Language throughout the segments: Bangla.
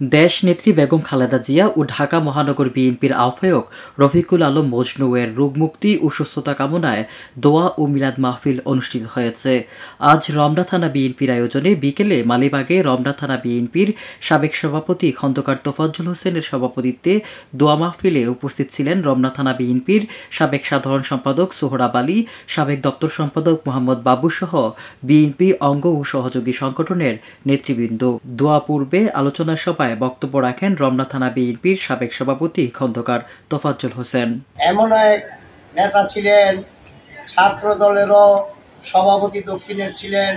দেশনেত্রী বেগম খালেদা জিয়া ও ঢাকা মহানগর বিএনপির আহ্বায়ক রফিকুল আলম মজনু-এর রোগমুক্তি ও সুস্থতা কামনায় দোয়া ও মিলাদ মাহফিল অনুষ্ঠিত হয়েছে। আজ রমনা থানা বিএনপির আয়োজনে বিকেলে মালিবাগে রমনা থানা বিএনপির সাবেক সভাপতি খন্দকার তোফাজ্জল হোসেনের সভাপতিত্বে দোয়া মাহফিলে উপস্থিত ছিলেন রমনা থানা বিএনপির সাবেক সাধারণ সম্পাদক সোহরাব আলী, সাবেক দপ্তর সম্পাদক মোহাম্মদ বাবুসহ বিএনপি অঙ্গ ও সহযোগী সংগঠনের নেতৃবৃন্দ। দোয়া পূর্বে আলোচনা সভায় বক্তব্য রাখেন রমনা থানা বিএনপির সাবেক সভাপতি খন্দকার তোফাজ্জল হোসেন। এমন এক নেতা ছিলেন, ছাত্র দলেরও সভাপতি দক্ষিণের ছিলেন,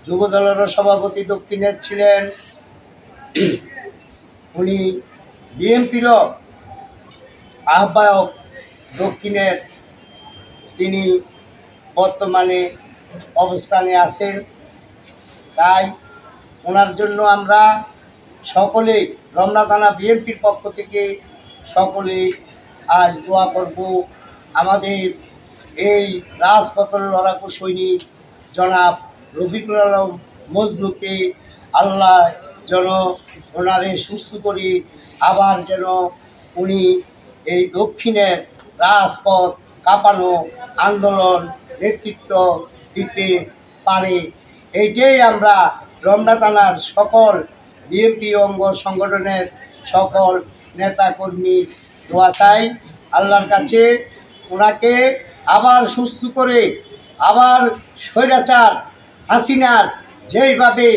যুব দলেরও সভাপতি দক্ষিণের ছিলেন, উনি বিএনপিরও আহ্বায়ক দক্ষিণের, তিনি বর্তমানে অবস্থানে আছেন। তাই ওনার জন্য আমরা সকলে রমনা থানা বিএনপির পক্ষ থেকে সকলে আজ দোয়া করব। আমাদের এই রাজপথের লড়াকু সৈনিক জনাব রফিকুল আলম মজনুকে আল্লাহ যেন ওনারে সুস্থ করে আবার যেন উনি এই দক্ষিণের রাজপথ কাঁপানো আন্দোলন নেতৃত্ব দিতে পারে। এইটাই আমরা রমনা থানার সকল বিএনপি অঙ্গ সংগঠনের সকল নেতাকর্মী দোয়া চাই আল্লাহর কাছে, ওনাকে আবার সুস্থ করে আবার স্বৈরাচার হাসিনার যেইভাবে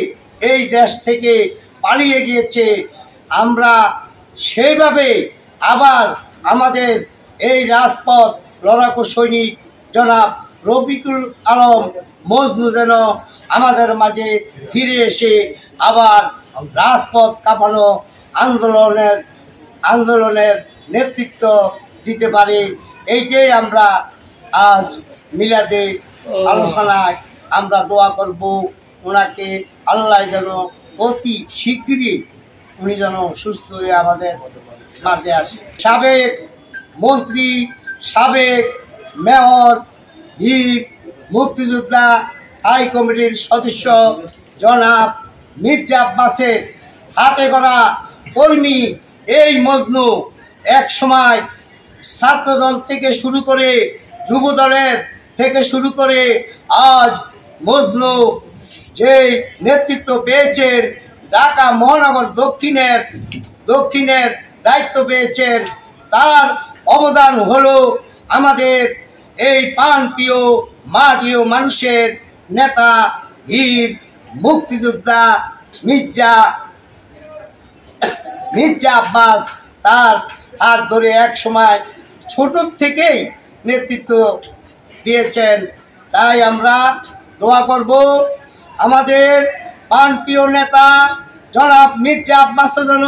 এই দেশ থেকে পালিয়ে গিয়েছে, আমরা সেইভাবে আবার আমাদের এই রাজপথ লড়াকু সৈনিক জনাব রফিকুল আলম মজনু যেন আমাদের মাঝে ফিরে এসে আবার রাজপথ কাঁপানো আন্দোলনের নেতৃত্ব দিতে পারে। এইটাই আমরা আজ মিলাদে আলোচনায় আমরা দোয়া করব, ওনাকে আল্লাহ যেন অতি শীঘ্রই উনি যেন সুস্থ হয়ে আমাদের মাঝে আসে। সাবেক মন্ত্রী, সাবেক মেয়র, বীর মুক্তিযোদ্ধা, হাই কমিটির সদস্য জনাব মির্জা আব্বাসের হাতে গড়া কর্মী এই মজনু এক সময় ছাত্রদল থেকে শুরু করে যুব দলের থেকে শুরু করে আজ মজনু যে নেতৃত্ব পেয়েছেন, ঢাকা মহানগর দক্ষিণের দায়িত্ব পেয়েছেন, তার অবদান হলো আমাদের এই প্রাণপ্রিয় মাটিও মানুষের নেতা বীর মুক্তিযোদ্ধা মির্জা আব্বাস। তার হাত ধরে এক সময় ছোট থেকেই নেতৃত্ব দিয়েছেন। তাই আমরা দোয়া করব আমাদের প্রাণপ্রিয় নেতা জনাব মির্জা আব্বাস যেন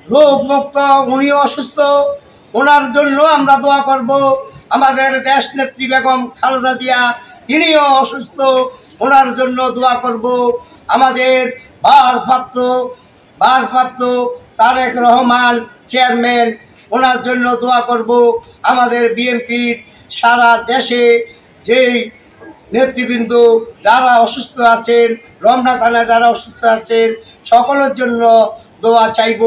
রোগমুক্ত, উনিও অসুস্থ, ওনার জন্য আমরা দোয়া করব। আমাদের দেশ নেত্রী বেগম খালেদা জিয়া, তিনিও অসুস্থ, ওনার জন্য দোয়া করব। আমাদের ভারপ্রাপ্ত তারেক রহমান চেয়ারম্যান, ওনার জন্য দোয়া করব। আমাদের বিএনপির সারা দেশে যেই নেতৃবৃন্দ যারা অসুস্থ আছেন, রমনা থানায় যারা অসুস্থ আছেন, সকলের জন্য দোয়া চাইব।